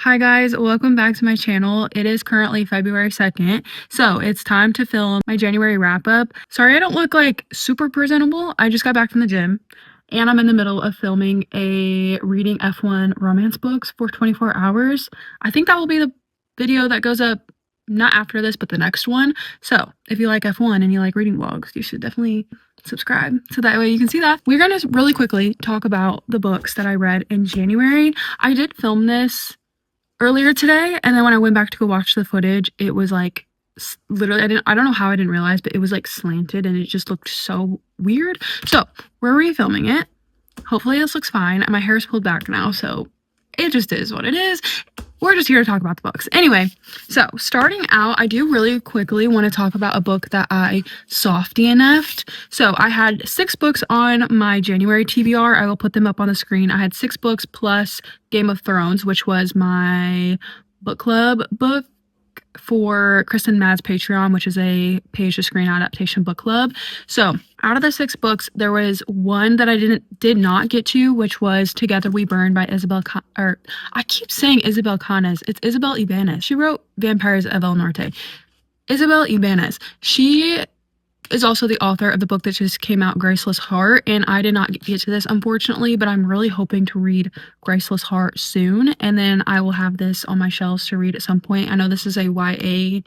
Hi guys, welcome back to my channel. It is currently February 2nd, so it's time to film my January wrap up. Sorry I don't look like super presentable. I just got back from the gym and I'm in the middle of filming a reading F1 romance books for 24 hours. I think that will be the video that goes up not after this, but the next one. So if you like F1 and you like reading vlogs, you should definitely subscribe so that way you can see that. We're gonna really quickly talk about the books that I read in January. I did film this earlier today, and then when I went back to go watch the footage, it was like literally I don't know how I didn't realize, but it was like slanted and it just looked so weird. So we're refilming it. Hopefully this looks fine. My hair is pulled back now, so it just is what it is. We're just here to talk about the books. Anyway, so starting out, I do really quickly want to talk about a book that I softy DNF'd. So I had 6 books on my January TBR. I will put them up on the screen. I had 6 books plus Game of Thrones, which was my book club book for Kristen Madd's Patreon, which is a page to screen adaptation book club. So out of the 6 books, there was one that I did not get to, which was Together We Burn by I keep saying Isabel Canes. It's Isabel Ibanez. She wrote Vampires of El Norte. Isabel Ibanez. She is also the author of the book that just came out, Graceless Heart, and I did not get to this, unfortunately, but I'm really hoping to read Graceless Heart soon, and then I will have this on my shelves to read at some point. I know this is a YA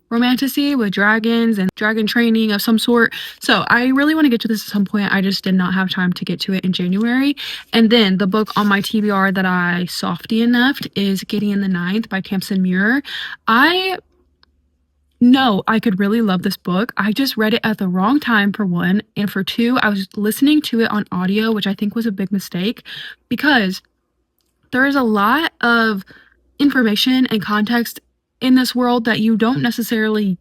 romantasy with dragons and dragon training of some sort, so I really want to get to this at some point. I just did not have time to get to it in January. And then the book on my TBR that I softy DNF'd is Gideon the Ninth by Tamsin Muir. No, I could really love this book. I just read it at the wrong time, for one, and for two, I was listening to it on audio, which I think was a big mistake because there is a lot of information and context in this world that you don't necessarily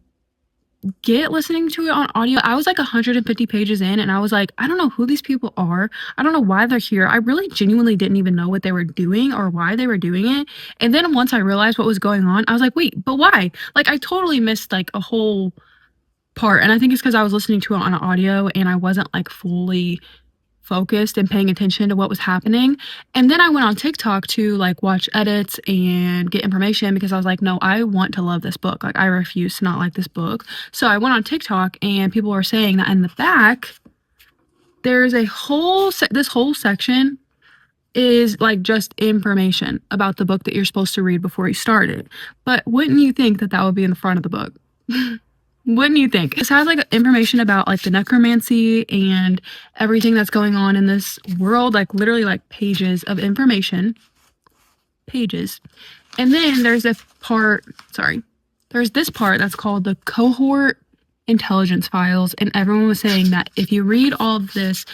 get listening to it on audio. I was like 150 pages in and I was like, I don't know who these people are. I don't know why they're here. I really genuinely didn't even know what they were doing or why they were doing it. And then once I realized what was going on, I was like, wait, but why? Like I totally missed like a whole part. And I think it's because I was listening to it on audio and I wasn't like fully focused and paying attention to what was happening. And then I went on TikTok to like watch edits and get information because I was like, no, I want to love this book. Like I refuse to not like this book. So I went on TikTok and people were saying that in the back, there's a whole, this whole section is like just information about the book that you're supposed to read before you start it. But wouldn't you think that that would be in the front of the book? Wouldn't you think? This has like information about like the necromancy and everything that's going on in this world, like literally like pages of information. Pages. And then there's this part that's called the cohort intelligence files, and everyone was saying that if you read all of this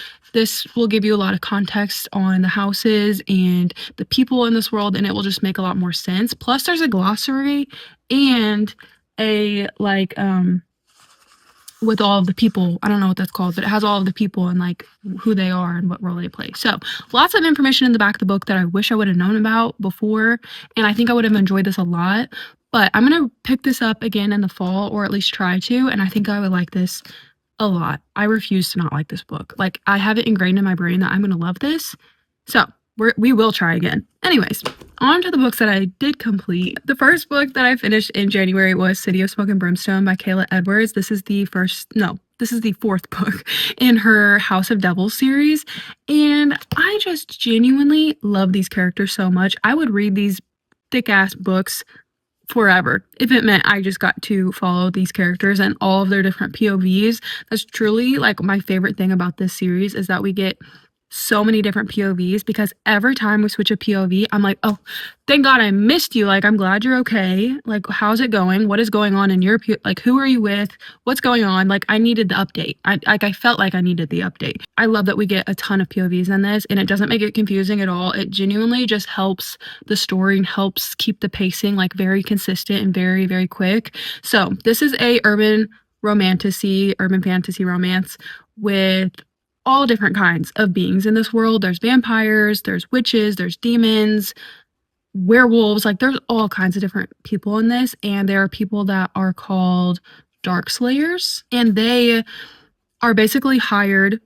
will give you a lot of context on the houses and the people in this world, and it will just make a lot more sense. Plus there's a glossary and a like with all of the people, I don't know what that's called, but it has all of the people and like who they are and what role they play. So lots of information in the back of the book that I wish I would have known about before, and I think I would have enjoyed this a lot. But I'm gonna pick this up again in the fall, or at least try to, and I think I would like this a lot. I refuse to not like this book. Like I have it ingrained in my brain that I'm gonna love this. So we will try again. Anyways, on to the books that I did complete. The first book that I finished in January was City of Smoke and Brimstone by Kayla Edwards. This is the 4th book in her House of Devils series. And I just genuinely love these characters so much. I would read these thick ass books forever if it meant I just got to follow these characters and all of their different POVs. That's truly like my favorite thing about this series, is that we get so many different POVs, because every time we switch a POV, I'm like, oh, thank God I missed you. Like, I'm glad you're okay. Like, how's it going? What is going on in your, like, who are you with? What's going on? Like, I needed the update. I felt like I needed the update. I love that we get a ton of POVs in this, and it doesn't make it confusing at all. It genuinely just helps the story and helps keep the pacing, like, very consistent and very, very quick. So this is a urban fantasy romance with all different kinds of beings in this world. There's vampires, there's witches, there's demons, werewolves, like there's all kinds of different people in this, and there are people that are called Dark Slayers, and they are basically hired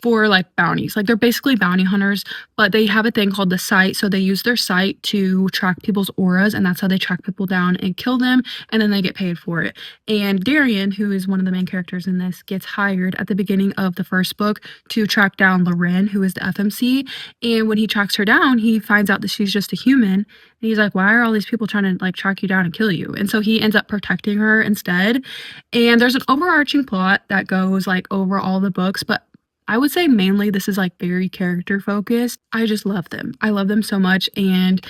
for like bounties. Like they're basically bounty hunters, but they have a thing called the sight. So they use their sight to track people's auras, and that's how they track people down and kill them, and then they get paid for it. And Darian, who is one of the main characters in this, gets hired at the beginning of the first book to track down Loren, who is the FMC. And when he tracks her down, he finds out that she's just a human. And he's like, why are all these people trying to like track you down and kill you? And so he ends up protecting her instead. And there's an overarching plot that goes like over all the books, but I would say mainly this is like very character focused. I just love them. I love them so much, and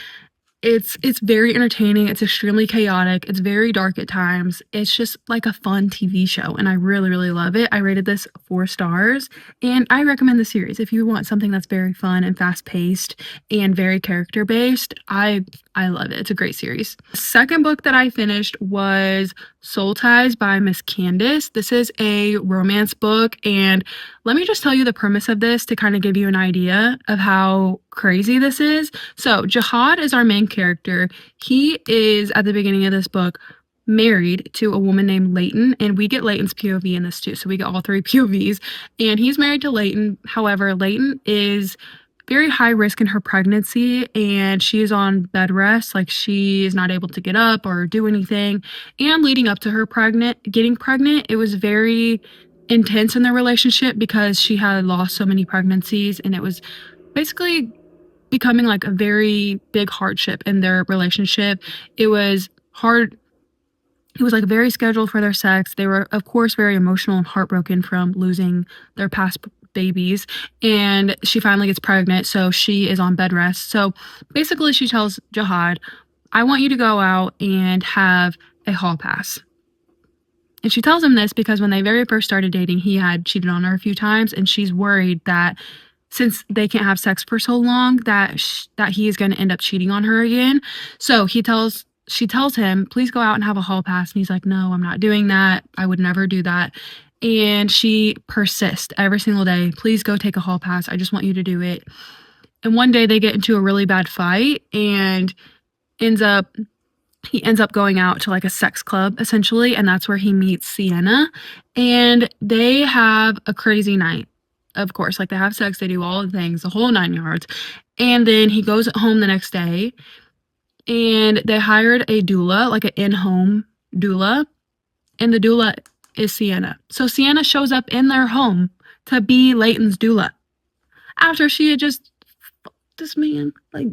it's very entertaining. It's extremely chaotic. It's very dark at times. It's just like a fun TV show, and I really, really love it. I rated this 4 stars, and I recommend the series if you want something that's very fun and fast-paced and very character-based. I love it. It's a great series. The second book that I finished was Soul Ties by Miss Candice. This is a romance book, and let me just tell you the premise of this to kind of give you an idea of how crazy this is. So Jihad is our main character. He is, at the beginning of this book, married to a woman named Leighton, and we get Leighton's POV in this too. So we get all 3 POVs, and he's married to Leighton. However, Leighton is very high risk in her pregnancy, and she is on bed rest. Like, she is not able to get up or do anything. And leading up to her getting pregnant, it was very intense in their relationship because she had lost so many pregnancies, and it was basically becoming like a very big hardship in their relationship. It was hard. It was like very scheduled for their sex. They were, of course, very emotional and heartbroken from losing their past babies, and she finally gets pregnant, so she is on bed rest. So basically she tells Jihad, I want you to go out and have a hall pass. And she tells him this because when they very first started dating, he had cheated on her a few times, and she's worried that since they can't have sex for so long that he is going to end up cheating on her again. So she tells him, please go out and have a hall pass. And he's like, no, I'm not doing that. I would never do that. And she persists every single day. Please go take a hall pass. I just want you to do it. And one day they get into a really bad fight, and he ends up going out to like a sex club essentially. And that's where he meets Sienna, and they have a crazy night. Of course, like they have sex, they do all the things, the whole 9 yards. And then he goes home the next day, and they hired a doula, like an in-home doula. And the doula is Sienna. So Sienna shows up in their home to be Leighton's doula after she had just fucked this man. Like,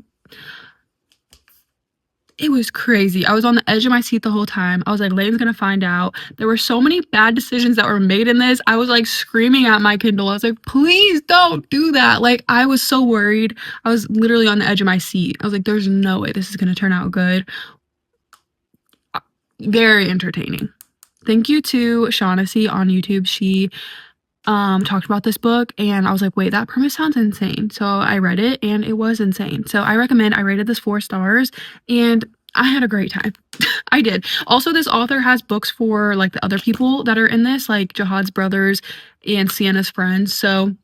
it was crazy. I was on the edge of my seat the whole time. I was like, Leighton's gonna find out. There were so many bad decisions that were made in this. I was like screaming at my Kindle. I was like, please don't do that. Like, I was so worried. I was literally on the edge of my seat. I was like, there's no way this is gonna turn out good. Very entertaining. Thank you to Shaughnessy on YouTube. She talked about this book, and I was like, wait, that premise sounds insane. So I read it, and it was insane. So I rated this 4 stars, and I had a great time. I did. Also, this author has books for like the other people that are in this, like Jihad's brothers and Sienna's friends. So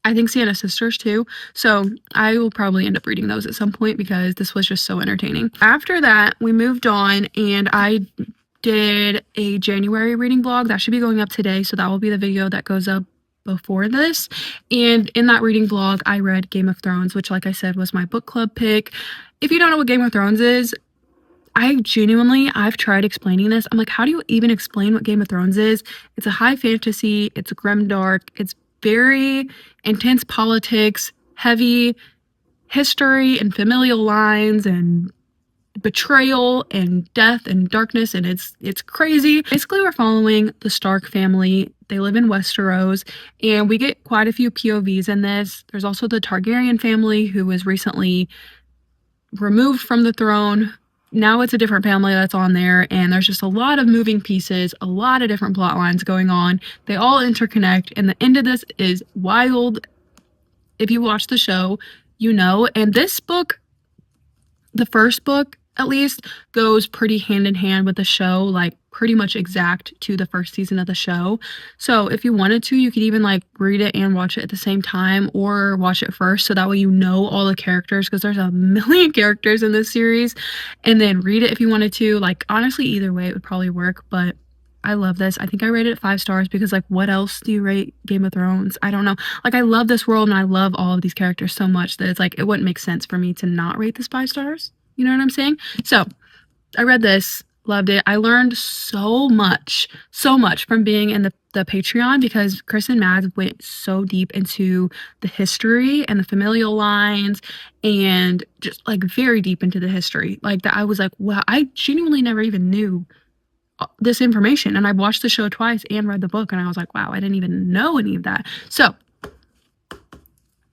I think Sienna's sisters too. So I will probably end up reading those at some point because this was just so entertaining. After that, we moved on, and I did a January reading vlog that should be going up today, so that will be the video that goes up before this. And in that reading vlog, I read Game of Thrones, which, like I said, was my book club pick. If you don't know what Game of Thrones is, I've tried explaining this. I'm like, how do you even explain what Game of Thrones is? It's a high fantasy, it's grimdark, it's very intense politics, heavy history and familial lines and betrayal and death and darkness, and it's crazy. Basically, we're following the Stark family. They live in Westeros, and we get quite a few POVs in this. There's also the Targaryen family, who was recently removed from the throne. Now it's a different family that's on there, and there's just a lot of moving pieces, a lot of different plot lines going on. They all interconnect, and the end of this is wild. If you watch the show, you know. And this book, the first book at least, goes pretty hand in hand with the show, like pretty much exact to the first season of the show. So if you wanted to, you could even like read it and watch it at the same time, or watch it first, so that way you know all the characters, because there's a million characters in this series, and then read it if you wanted to. Like, honestly, either way it would probably work, but I love this. I think I rated it 5 stars because, like, what else do you rate Game of Thrones? I don't know. Like, I love this world and I love all of these characters so much that it's like, it wouldn't make sense for me to not rate this 5 stars. You know what I'm saying? So, I read this, loved it. I learned so much from being in the Patreon because Chris and Mads went so deep into the history and the familial lines and just like very deep into the history. Like that, I was like, wow, I genuinely never even knew this information. And I watched the show twice and read the book, and I was like, wow, I didn't even know any of that. So,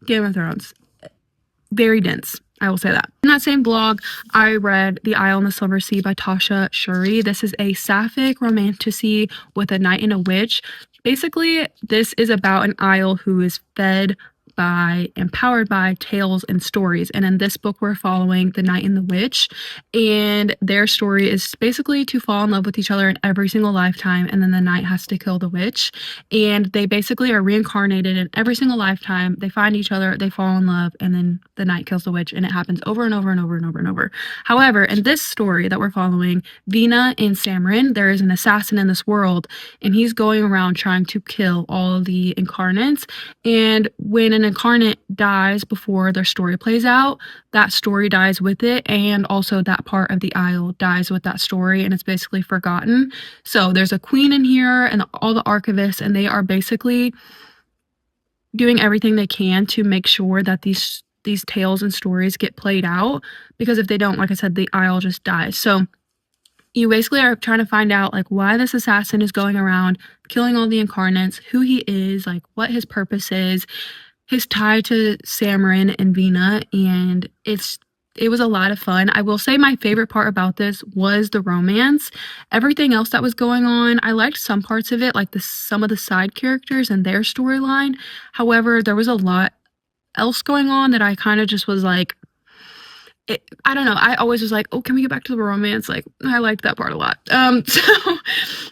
Game of Thrones, very dense. I will say that. In that same blog, I read The Isle in the Silver Sea by Tasha Suri. This is a sapphic romantasy with a knight and a witch. Basically, this is about an isle who is fed by, empowered by tales and stories. And in this book, we're following the knight and the witch. And their story is basically to fall in love with each other in every single lifetime. And then the knight has to kill the witch. And they basically are reincarnated in every single lifetime. They find each other, they fall in love, and then the knight kills the witch. And it happens over and over and over and over and over. However, in this story that we're following, Vina and Samrin, there is an assassin in this world. And he's going around trying to kill all the incarnates. And when an incarnate dies before their story plays out, that story dies with it, and also that part of the isle dies with that story, and it's basically forgotten. So there's a queen in here and all the archivists, and they are basically doing everything they can to make sure that these tales and stories get played out, because if they don't, like I said, the isle just dies. So you basically are trying to find out like why this assassin is going around killing all the incarnates, who he is, like what his purpose is, his tie to Samrin and Vina, and it was a lot of fun. I will say my favorite part about this was the romance. Everything else that was going on, I liked some parts of it, like some of the side characters and their storyline. However, there was a lot else going on that I kind of just was like, I don't know. I always was like, oh, can we get back to the romance? Like, I liked that part a lot. So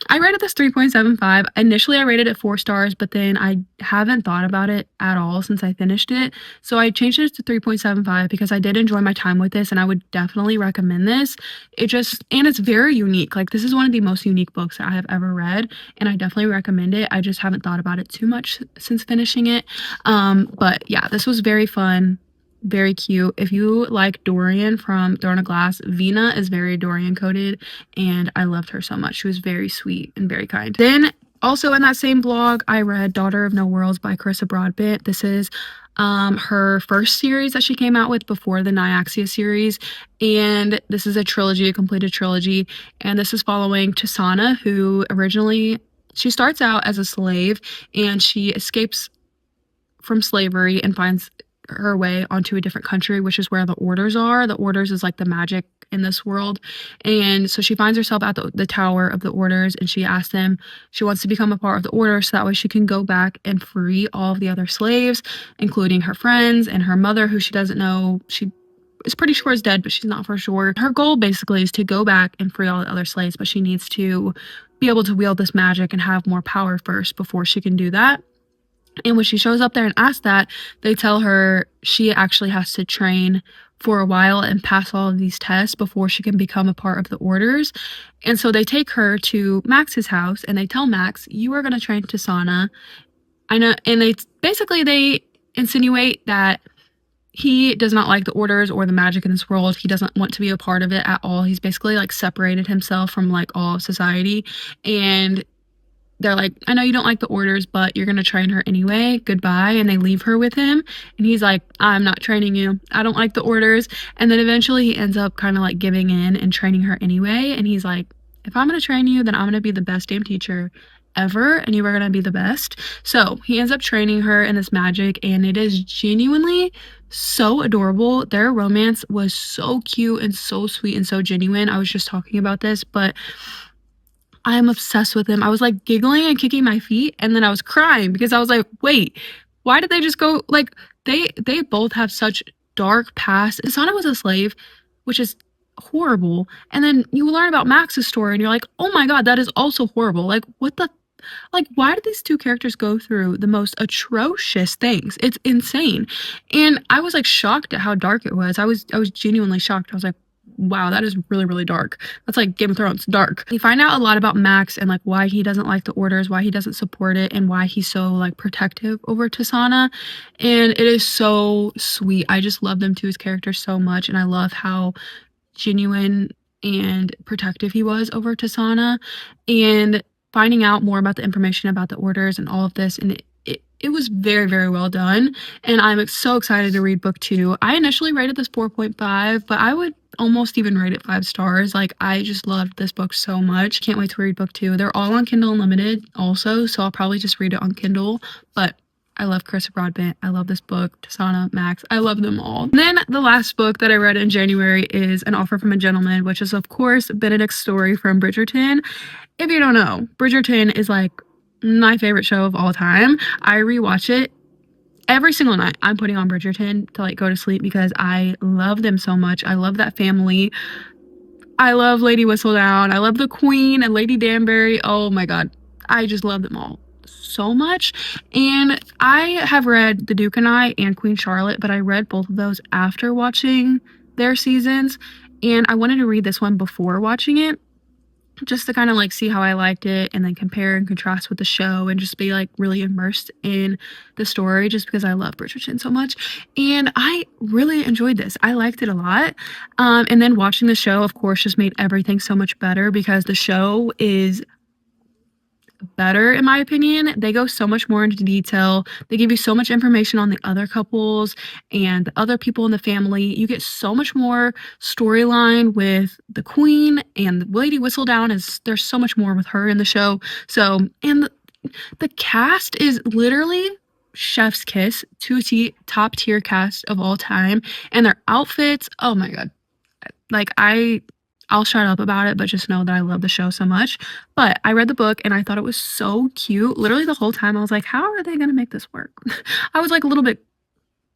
I rated this 3.75. Initially, I rated it 4 stars, but then I haven't thought about it at all since I finished it. So I changed it to 3.75 because I did enjoy my time with this, and I would definitely recommend this. And it's very unique. Like, this is one of the most unique books that I have ever read, and I definitely recommend it. I just haven't thought about it too much since finishing it. But yeah, this was very fun. Very cute. If you like Dorian from Throne of Glass, Vina is very Dorian coded, and I loved her so much. She was very sweet and very kind. Then also in that same blog, I read Daughter of No Worlds by Carissa Broadbent. This is her first series that she came out with before the Nyaxia series, and this is a trilogy, a completed trilogy, and this is following Tasana, who originally, she starts out as a slave, and she escapes from slavery and finds her way onto a different country, which is where the orders are. The orders is like the magic in this world. And so she finds herself at the tower of the orders, and she asks them, she wants to become a part of the order so that way she can go back and free all of the other slaves, including her friends and her mother, who she doesn't know. She is pretty sure is dead, but she's not for sure. Her goal basically is to go back and free all the other slaves, but she needs to be able to wield this magic and have more power first before she can do that. And when she shows up there and asks that, they tell her she actually has to train for a while and pass all of these tests before she can become a part of the orders. And so they take her to Max's house, and they tell Max, you are going to train Tasana. I know. And they insinuate that he does not like the orders or the magic in this world. He doesn't want to be a part of it at all. He's basically like separated himself from like all of society. And they're like, I know you don't like the orders, but you're going to train her anyway. Goodbye. And they leave her with him. And he's like, I'm not training you. I don't like the orders. And then eventually he ends up kind of like giving in and training her anyway. And he's like, if I'm going to train you, then I'm going to be the best damn teacher ever. And you are going to be the best. So he ends up training her in this magic. And it is genuinely so adorable. Their romance was so cute and so sweet and so genuine. I was just talking about this, but I am obsessed with them. I was like giggling and kicking my feet, and then I was crying because I was like, wait, why did they just go, like, they both have such dark past. Asana was a slave, which is horrible, and then you learn about Max's story and you're like, oh my god, that is also horrible. Like, what the, like, why did these two characters go through the most atrocious things? It's insane. And I was like shocked at how dark it was. I was genuinely shocked. I was like, wow, that is really, really dark. That's like Game of Thrones, dark. You find out a lot about Max and like why he doesn't like the orders, why he doesn't support it, and why he's so like protective over Tasana. And it is so sweet. I just love them two as characters so much, and I love how genuine and protective he was over Tasana, and finding out more about the information about the orders and all of this, and it was very, very well done, and I'm so excited to read book 2. I initially rated this 4.5, but I would almost even rate it 5 stars. Like, I just loved this book so much. Can't wait to read book 2. They're all on Kindle Unlimited also, so I'll probably just read it on Kindle, but I love Carissa Broadbent. I love this book. Tasana, Max, I love them all. And then the last book that I read in January is An Offer from a Gentleman, which is, of course, Benedict's story from Bridgerton. If you don't know, Bridgerton is like my favorite show of all time. I rewatch it every single night. I'm putting on Bridgerton to like go to sleep because I love them so much. I love that family. I love Lady Whistledown. I love the Queen and Lady Danbury. Oh my god. I just love them all so much. And I have read The Duke and I and Queen Charlotte, but I read both of those after watching their seasons, and I wanted to read this one before watching it, just to kind of like see how I liked it and then compare and contrast with the show and just be like really immersed in the story, just because I love Bridgerton so much. And I really enjoyed this. I liked it a lot. And then watching the show, of course, just made everything so much better, because the show is better in my opinion. They go so much more into detail. They give you so much information on the other couples and the other people in the family. You get so much more storyline with the Queen, and Lady Whistledown is, there's so much more with her in the show. So, and the cast is literally chef's kiss, top tier cast of all time, and their outfits, oh my god. Like, I'll shut up about it, but just know that I love the show so much. But I read the book and I thought it was so cute. Literally the whole time I was like, how are they going to make this work? I was like a little bit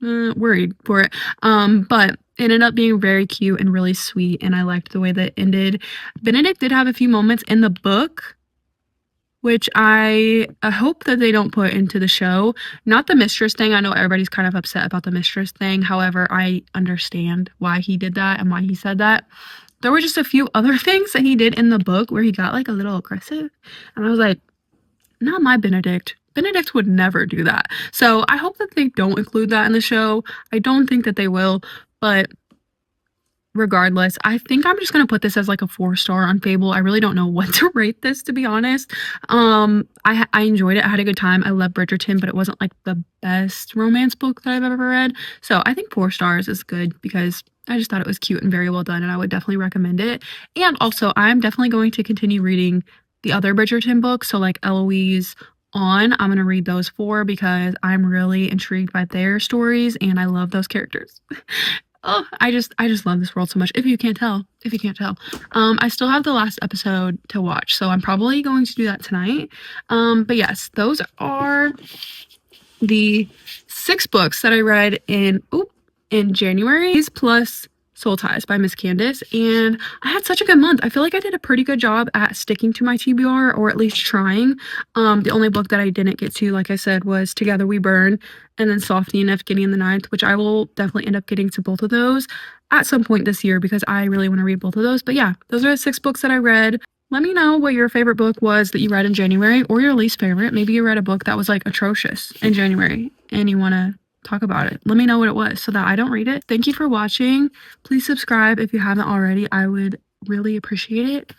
worried for it. But it ended up being very cute and really sweet, and I liked the way that it ended. Benedict did have a few moments in the book, which I hope that they don't put into the show. Not the mistress thing. I know everybody's kind of upset about the mistress thing. However, I understand why he did that and why he said that. There were just a few other things that he did in the book where he got like a little aggressive. And I was like, not my Benedict. Benedict would never do that. So I hope that they don't include that in the show. I don't think that they will. But regardless, I think I'm just going to put this as like a 4-star on Fable. I really don't know what to rate this, to be honest. I enjoyed it. I had a good time. I love Bridgerton, but it wasn't like the best romance book that I've ever read. So I think 4 stars is good, because I just thought it was cute and very well done, and I would definitely recommend it. And also, I'm definitely going to continue reading the other Bridgerton books. So like Eloise on, I'm going to read those 4 because I'm really intrigued by their stories and I love those characters. Oh, I just love this world so much. If you can't tell. I still have the last episode to watch, so I'm probably going to do that tonight. But yes, those are the 6 books that I read in January, plus Soul Ties by Miss Candice, and I had such a good month. I feel like I did a pretty good job at sticking to my TBR, or at least trying. The only book that I didn't get to, like I said, was Together We Burn, and then Softy and Evgeny in the Ninth, which I will definitely end up getting to both of those at some point this year, because I really want to read both of those. But yeah, those are the 6 books that I read. Let me know what your favorite book was that you read in January, or your least favorite. Maybe you read a book that was like atrocious in January and you want to talk about it. Let me know what it was so that I don't read it. Thank you for watching. Please subscribe if you haven't already. I would really appreciate it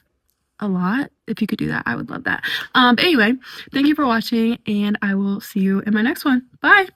a lot if you could do that. I would love that. But anyway, thank you for watching, and I will see you in my next one. Bye.